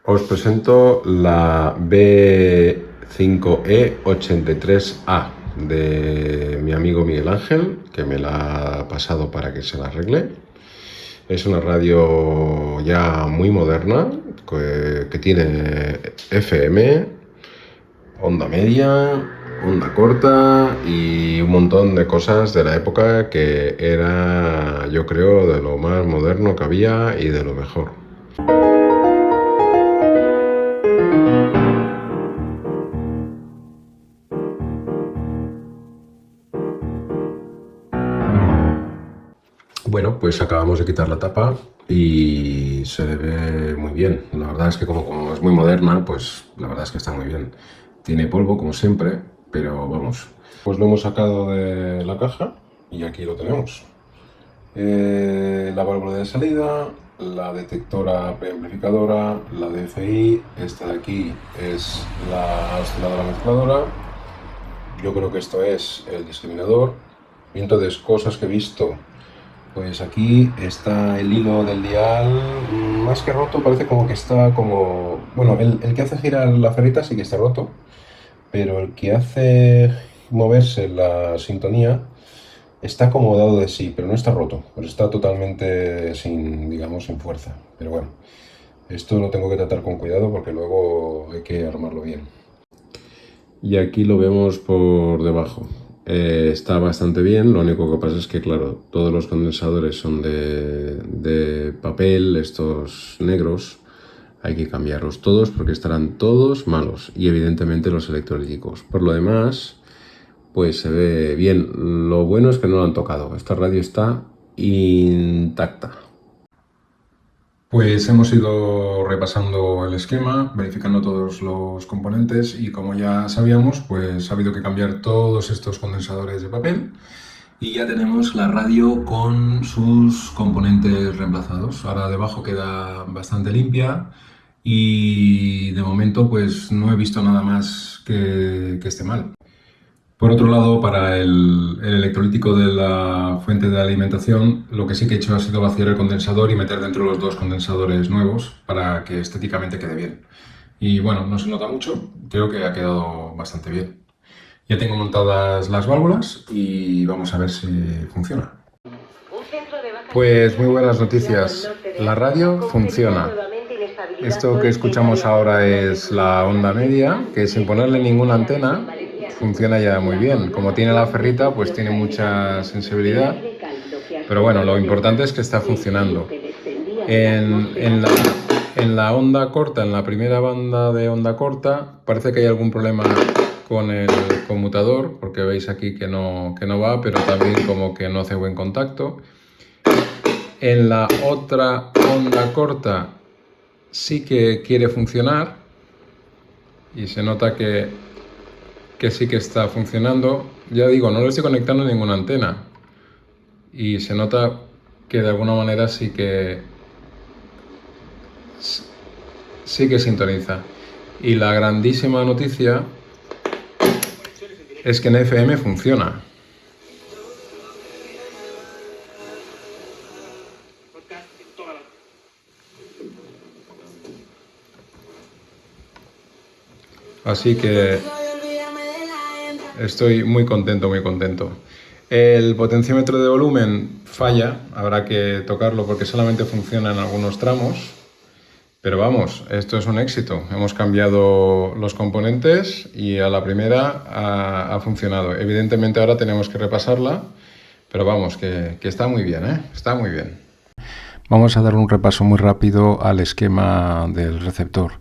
Os presento la B5E83A de mi amigo Miguel Ángel, que me la ha pasado para que se la arregle. Es una radio ya muy moderna, que tiene FM, onda media, onda corta y un montón de cosas de la época que era, yo creo, de lo más moderno que había y de lo mejor. Bueno, pues acabamos de quitar la tapa y se le ve muy bien. La verdad es que como es muy moderna, pues la verdad es que está muy bien. Tiene polvo, como siempre, pero vamos. Pues lo hemos sacado de la caja y aquí lo tenemos. La válvula de salida, la detectora preamplificadora, la DFI, esta de aquí es la osciladora mezcladora. Yo creo que esto es el discriminador. Y entonces, cosas que he visto. Pues aquí está el hilo del dial, más que roto, parece como que está como... Bueno, el que hace girar la ferrita sí que está roto, pero el que hace moverse la sintonía está como dado de sí, pero no está roto, pero está totalmente sin, digamos, sin fuerza. Pero bueno, esto lo tengo que tratar con cuidado porque luego hay que armarlo bien. Y aquí lo vemos por debajo. Está bastante bien, lo único que pasa es que, claro, todos los condensadores son de papel, estos negros. Hay que cambiarlos todos porque estarán todos malos y evidentemente los electrolíticos. Por lo demás, pues se ve bien. Lo bueno es que no lo han tocado. Esta radio está intacta. Pues hemos ido repasando el esquema, verificando todos los componentes y como ya sabíamos, pues ha habido que cambiar todos estos condensadores de papel y ya tenemos la radio con sus componentes reemplazados. Ahora debajo queda bastante limpia y de momento pues no he visto nada más que esté mal. Por otro lado, para el electrolítico de la fuente de alimentación, lo que sí que he hecho ha sido vaciar el condensador y meter dentro los dos condensadores nuevos para que estéticamente quede bien. Y bueno, no se nota mucho, creo que ha quedado bastante bien. Ya tengo montadas las válvulas y vamos a ver si funciona. Pues muy buenas noticias. La radio funciona. Esto que escuchamos ahora es la onda media, que sin ponerle ninguna antena funciona ya muy bien. Como tiene la ferrita, pues tiene mucha sensibilidad. Pero bueno, lo importante es que está funcionando. En la onda corta, en la primera banda de onda corta, parece que hay algún problema con el conmutador, porque veis aquí que no va, pero también como que no hace buen contacto. En la otra onda corta sí que quiere funcionar y se nota que sí que está funcionando. Ya digo, no le estoy conectando ninguna antena y se nota que de alguna manera sí que sintoniza. Y la grandísima noticia es que en FM funciona. Así que estoy muy contento, muy contento. El potenciómetro de volumen falla, habrá que tocarlo porque solamente funciona en algunos tramos. Pero vamos, esto es un éxito. Hemos cambiado los componentes y a la primera ha funcionado. Evidentemente ahora tenemos que repasarla, pero vamos, que está muy bien, ¿eh? Está muy bien. Vamos a dar un repaso muy rápido al esquema del receptor.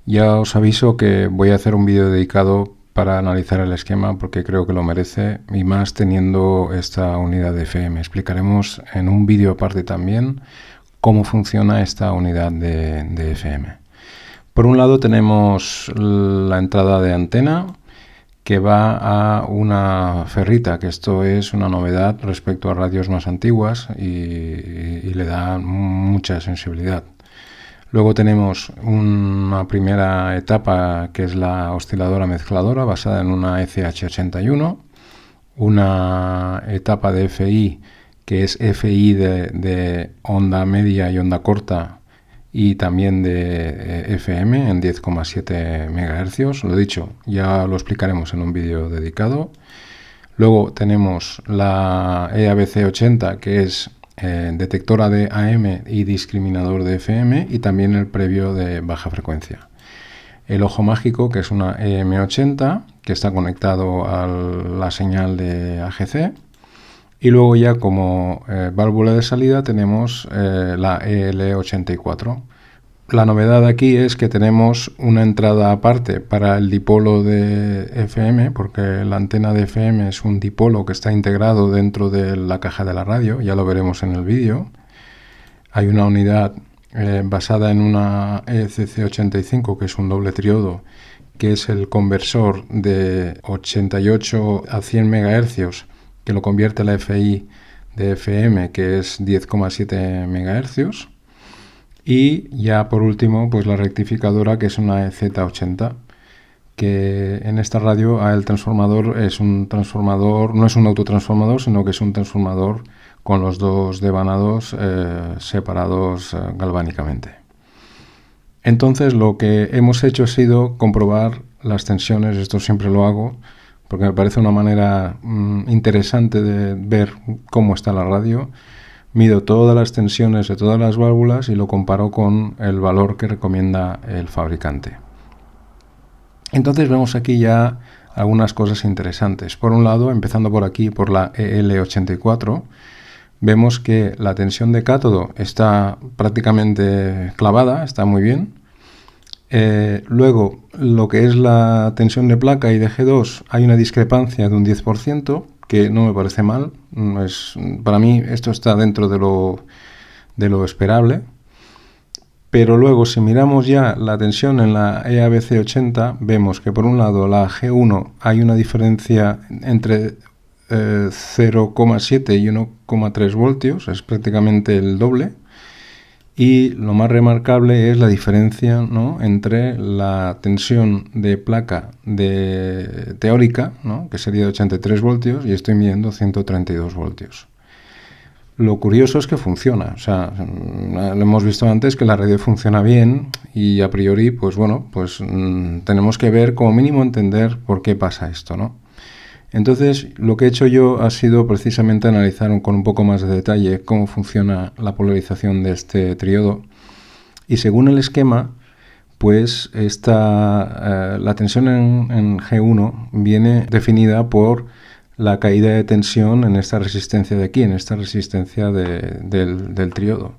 Ya os aviso que voy a hacer un vídeo dedicado para analizar el esquema porque creo que lo merece y más teniendo esta unidad de FM. Explicaremos en un vídeo aparte también cómo funciona esta unidad de FM. Por un lado tenemos la entrada de antena que va a una ferrita, que esto es una novedad respecto a radios más antiguas y le da mucha sensibilidad. Luego tenemos una primera etapa que es la osciladora mezcladora basada en una ECH81, una etapa de FI que es FI de onda media y onda corta y también de FM en 10,7 MHz. Lo dicho, ya lo explicaremos en un vídeo dedicado. Luego tenemos la EABC80, que es detectora de AM y discriminador de FM, y también el previo de baja frecuencia. El ojo mágico, que es una EM80, que está conectado a la señal de AGC. Y luego ya como válvula de salida tenemos la EL84. La novedad aquí es que tenemos una entrada aparte para el dipolo de FM, porque la antena de FM es un dipolo que está integrado dentro de la caja de la radio, ya lo veremos en el vídeo. Hay una unidad basada en una ECC85, que es un doble triodo, que es el conversor de 88 a 100 MHz, que lo convierte a la FI de FM, que es 10,7 MHz. Y ya por último, pues la rectificadora, que es una EZ80, que en esta radio el transformador es un transformador, no es un autotransformador, sino que es un transformador con los dos devanados separados galvánicamente. Entonces lo que hemos hecho ha sido comprobar las tensiones. Esto siempre lo hago porque me parece una manera interesante de ver cómo está la radio. Mido todas las tensiones de todas las válvulas y lo comparo con el valor que recomienda el fabricante. Entonces vemos aquí ya algunas cosas interesantes. Por un lado, empezando por aquí, por la EL84, vemos que la tensión de cátodo está prácticamente clavada, está muy bien. Luego, lo que es la tensión de placa y de G2, hay una discrepancia de un 10%, que no me parece mal. Para mí esto está dentro de lo esperable. Pero luego, si miramos ya la tensión en la EABC80, vemos que por un lado la G1 hay una diferencia entre 0,7 y 1,3 voltios, es prácticamente el doble. Y lo más remarcable es la diferencia, ¿no?, entre la tensión de placa teórica, ¿no?, que sería de 83 voltios, y estoy midiendo 132 voltios. Lo curioso es que funciona. O sea, lo hemos visto antes que la radio funciona bien y a priori, pues bueno, pues tenemos que ver, como mínimo entender por qué pasa esto, ¿no? Entonces, lo que he hecho yo ha sido precisamente analizar con un poco más de detalle cómo funciona la polarización de este triodo. Y según el esquema, pues la tensión en G1 viene definida por la caída de tensión en esta resistencia de aquí, en esta resistencia del triodo.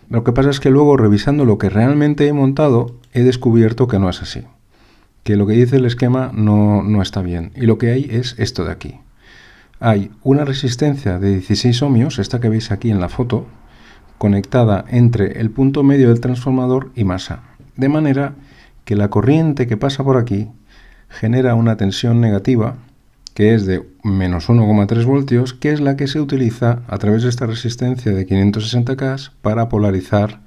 Lo que pasa es que luego, revisando lo que realmente he montado, he descubierto que no es así. Que lo que dice el esquema no está bien. Y lo que hay es esto de aquí. Hay una resistencia de 16 ohmios, esta que veis aquí en la foto, conectada entre el punto medio del transformador y masa. De manera que la corriente que pasa por aquí genera una tensión negativa, que es de menos 1,3 voltios, que es la que se utiliza a través de esta resistencia de 560 K para polarizar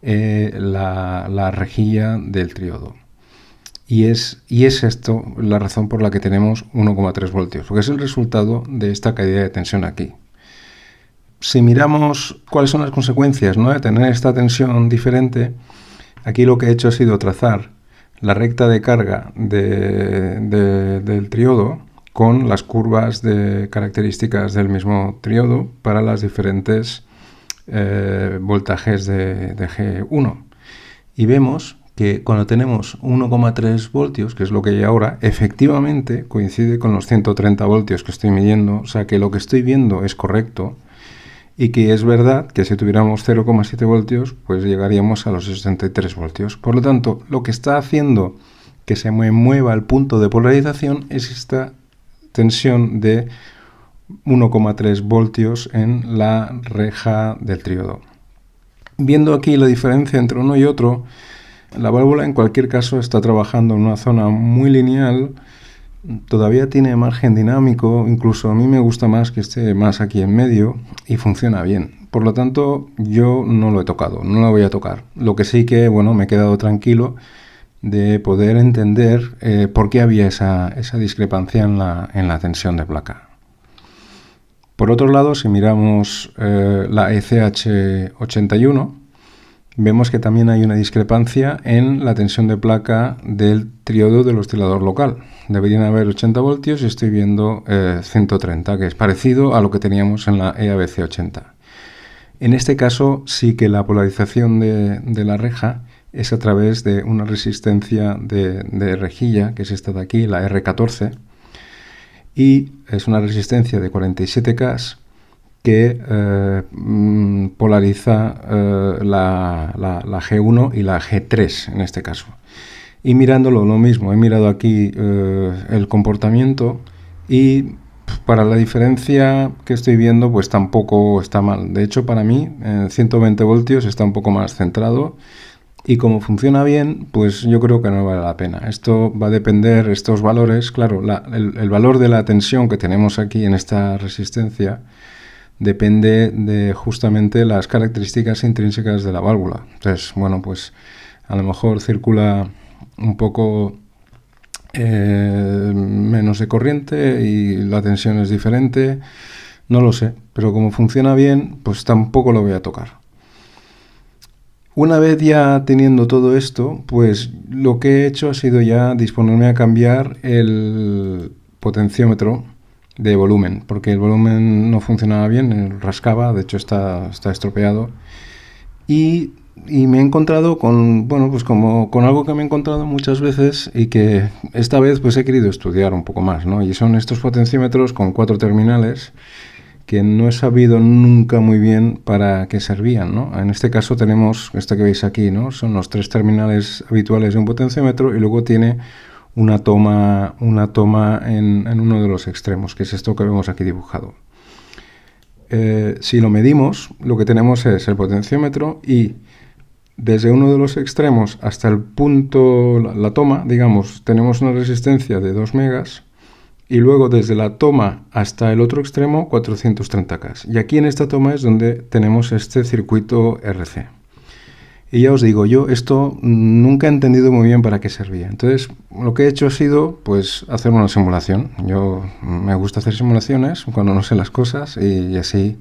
la rejilla del triodo. Y es esto la razón por la que tenemos 1,3 voltios, porque es el resultado de esta caída de tensión aquí. Si miramos cuáles son las consecuencias, ¿no?, de tener esta tensión diferente, aquí lo que he hecho ha sido trazar la recta de carga del triodo con las curvas de características del mismo triodo para las diferentes voltajes de G1. Y vemos que cuando tenemos 1,3 voltios, que es lo que hay ahora, efectivamente coincide con los 130 voltios que estoy midiendo, o sea que lo que estoy viendo es correcto, y que es verdad que si tuviéramos 0,7 voltios, pues llegaríamos a los 63 voltios. Por lo tanto, lo que está haciendo que se mueva el punto de polarización es esta tensión de 1,3 voltios en la reja del triodo. Viendo aquí la diferencia entre uno y otro, la válvula en cualquier caso está trabajando en una zona muy lineal, todavía tiene margen dinámico, incluso a mí me gusta más que esté más aquí en medio y funciona bien. Por lo tanto, yo no lo he tocado, no lo voy a tocar. Lo que sí que, bueno, me he quedado tranquilo de poder entender por qué había esa discrepancia en la tensión de placa. Por otro lado, si miramos la ECH81, vemos que también hay una discrepancia en la tensión de placa del triodo del oscilador local. Deberían haber 80 voltios y estoy viendo 130, que es parecido a lo que teníamos en la EABC80. En este caso sí que la polarización de la reja es a través de una resistencia de rejilla, que es esta de aquí, la R14, y es una resistencia de 47K que polariza la G1 y la G3 en este caso. Y mirándolo lo mismo, he mirado aquí el comportamiento y para la diferencia que estoy viendo pues tampoco está mal. De hecho, para mí 120 voltios está un poco más centrado y como funciona bien, pues yo creo que no vale la pena. Esto va a depender, estos valores, claro, el valor de la tensión que tenemos aquí en esta resistencia depende de justamente las características intrínsecas de la válvula. Entonces, bueno, pues a lo mejor circula un poco menos de corriente y la tensión es diferente, no lo sé, pero como funciona bien, pues tampoco lo voy a tocar. Una vez ya teniendo todo esto, pues lo que he hecho ha sido ya disponerme a cambiar el potenciómetro de volumen, porque el volumen no funcionaba bien, rascaba, de hecho está estropeado, y me he encontrado con, bueno, pues como con algo que me he encontrado muchas veces y que esta vez pues he querido estudiar un poco más, ¿no? Y son estos potenciómetros con 4 terminales que no he sabido nunca muy bien para qué servían, ¿no? En este caso tenemos esto que veis aquí, ¿no? Son los 3 terminales habituales de un potenciómetro y luego tiene una toma en uno de los extremos, que es esto que vemos aquí dibujado. Si lo medimos, lo que tenemos es el potenciómetro y desde uno de los extremos hasta el punto, la toma, digamos, tenemos una resistencia de 2 megas y luego desde la toma hasta el otro extremo 430K. Y aquí en esta toma es donde tenemos este circuito RC. Y ya os digo, yo esto nunca he entendido muy bien para qué servía. Entonces, lo que he hecho ha sido, pues, hacer una simulación. Yo me gusta hacer simulaciones cuando no sé las cosas y así,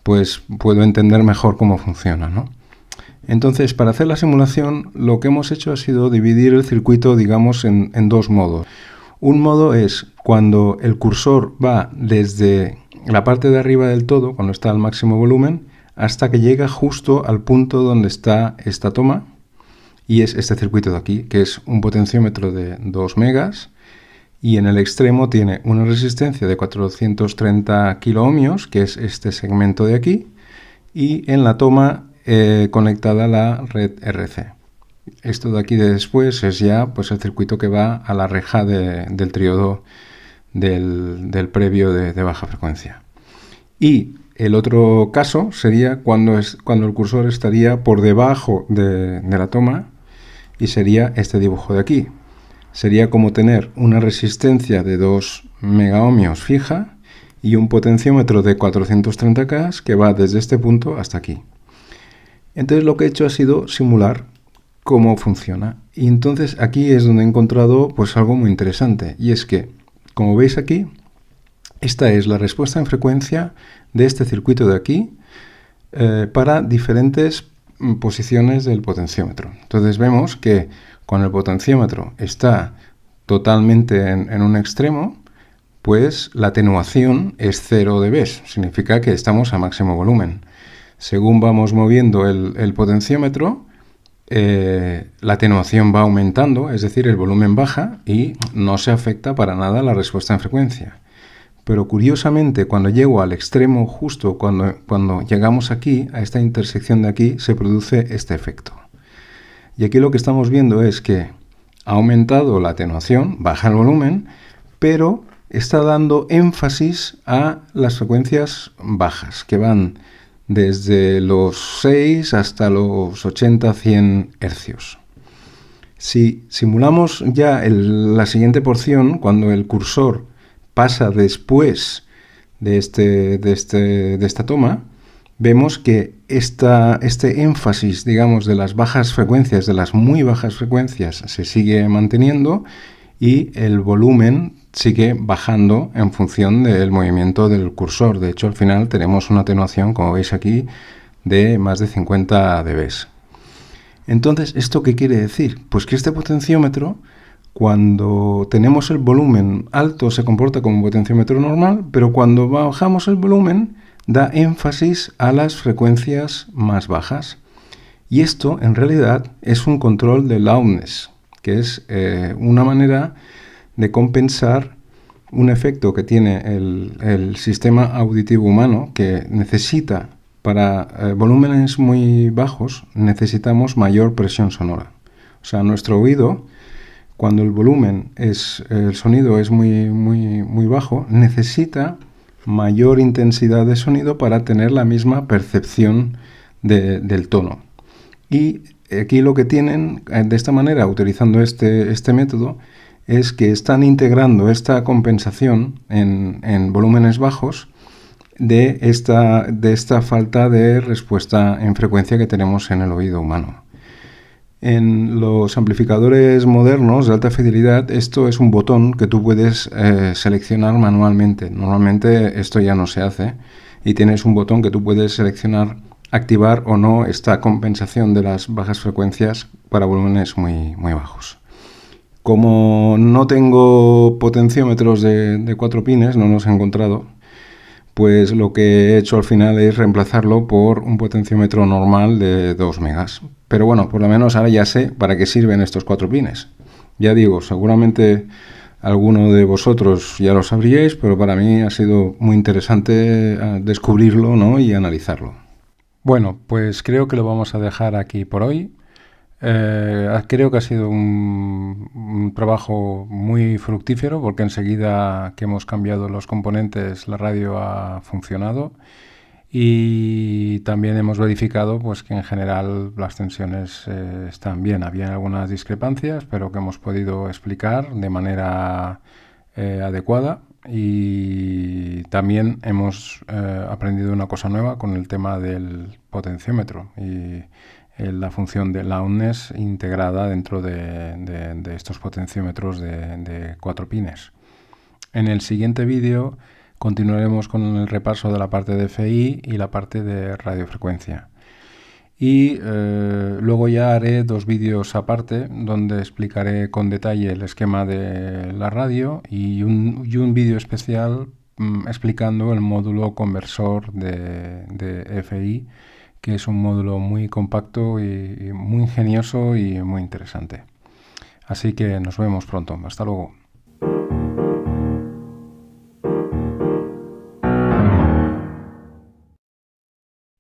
pues, puedo entender mejor cómo funciona, ¿no? Entonces, para hacer la simulación, lo que hemos hecho ha sido dividir el circuito, digamos, en 2 modos. Un modo es cuando el cursor va desde la parte de arriba del todo, cuando está al máximo volumen, hasta que llega justo al punto donde está esta toma, y es este circuito de aquí, que es un potenciómetro de 2 megas, y en el extremo tiene una resistencia de 430 kiloohmios, que es este segmento de aquí, y en la toma conectada a la red RC. Esto de aquí de después es ya pues, el circuito que va a la reja del triodo del previo de baja frecuencia. Y el otro caso sería cuando el cursor estaría por debajo de la toma y sería este dibujo de aquí. Sería como tener una resistencia de 2 megaohmios fija y un potenciómetro de 430K que va desde este punto hasta aquí. Entonces lo que he hecho ha sido simular cómo funciona. Y entonces aquí es donde he encontrado pues algo muy interesante. Y es que, como veis aquí, esta es la respuesta en frecuencia de este circuito de aquí para diferentes posiciones del potenciómetro. Entonces vemos que cuando el potenciómetro está totalmente en un extremo, pues la atenuación es 0 dB, significa que estamos a máximo volumen. Según vamos moviendo el potenciómetro, la atenuación va aumentando, es decir, el volumen baja y no se afecta para nada la respuesta en frecuencia. Pero curiosamente, cuando llego al extremo, justo cuando llegamos aquí, a esta intersección de aquí, se produce este efecto. Y aquí lo que estamos viendo es que ha aumentado la atenuación, baja el volumen, pero está dando énfasis a las frecuencias bajas, que van desde los 6 hasta los 80-100 hercios. Si simulamos ya la siguiente porción, cuando el cursor pasa después de esta toma, vemos que este énfasis, digamos, de las bajas frecuencias, de las muy bajas frecuencias, se sigue manteniendo y el volumen sigue bajando en función del movimiento del cursor. De hecho, al final tenemos una atenuación, como veis aquí, de más de 50 dB. Entonces, ¿esto qué quiere decir? Pues que este potenciómetro, cuando tenemos el volumen alto, se comporta como un potenciómetro normal, pero cuando bajamos el volumen, da énfasis a las frecuencias más bajas. Y esto, en realidad, es un control de loudness, que es una manera de compensar un efecto que tiene el sistema auditivo humano, que necesita, para volúmenes muy bajos, necesitamos mayor presión sonora. O sea, nuestro oído, cuando el sonido es muy bajo, necesita mayor intensidad de sonido para tener la misma percepción del tono. Y aquí lo que tienen, de esta manera, utilizando este método, es que están integrando esta compensación en volúmenes bajos de esta falta de respuesta en frecuencia que tenemos en el oído humano. En los amplificadores modernos de alta fidelidad, esto es un botón que tú puedes seleccionar manualmente. Normalmente esto ya no se hace y tienes un botón que tú puedes seleccionar, activar o no esta compensación de las bajas frecuencias para volúmenes muy bajos. Como no tengo potenciómetros de 4 pines, no los he encontrado, pues lo que he hecho al final es reemplazarlo por un potenciómetro normal de 2 megas. Pero bueno, por lo menos ahora ya sé para qué sirven estos 4 pines. Ya digo, seguramente alguno de vosotros ya lo sabríais, pero para mí ha sido muy interesante descubrirlo, ¿no?, y analizarlo. Bueno, pues creo que lo vamos a dejar aquí por hoy. Creo que ha sido un trabajo muy fructífero, porque enseguida que hemos cambiado los componentes la radio ha funcionado, y también hemos verificado pues que en general las tensiones están bien. Había algunas discrepancias, pero que hemos podido explicar de manera adecuada, y también hemos aprendido una cosa nueva con el tema del potenciómetro y la función de loudness integrada dentro de estos potenciómetros de 4 pines. En el siguiente vídeo continuaremos con el repaso de la parte de FI y la parte de radiofrecuencia. Y luego ya haré 2 vídeos aparte donde explicaré con detalle el esquema de la radio y un vídeo especial explicando el módulo conversor de FI, que es un módulo muy compacto y muy ingenioso y muy interesante. Así que nos vemos pronto. Hasta luego.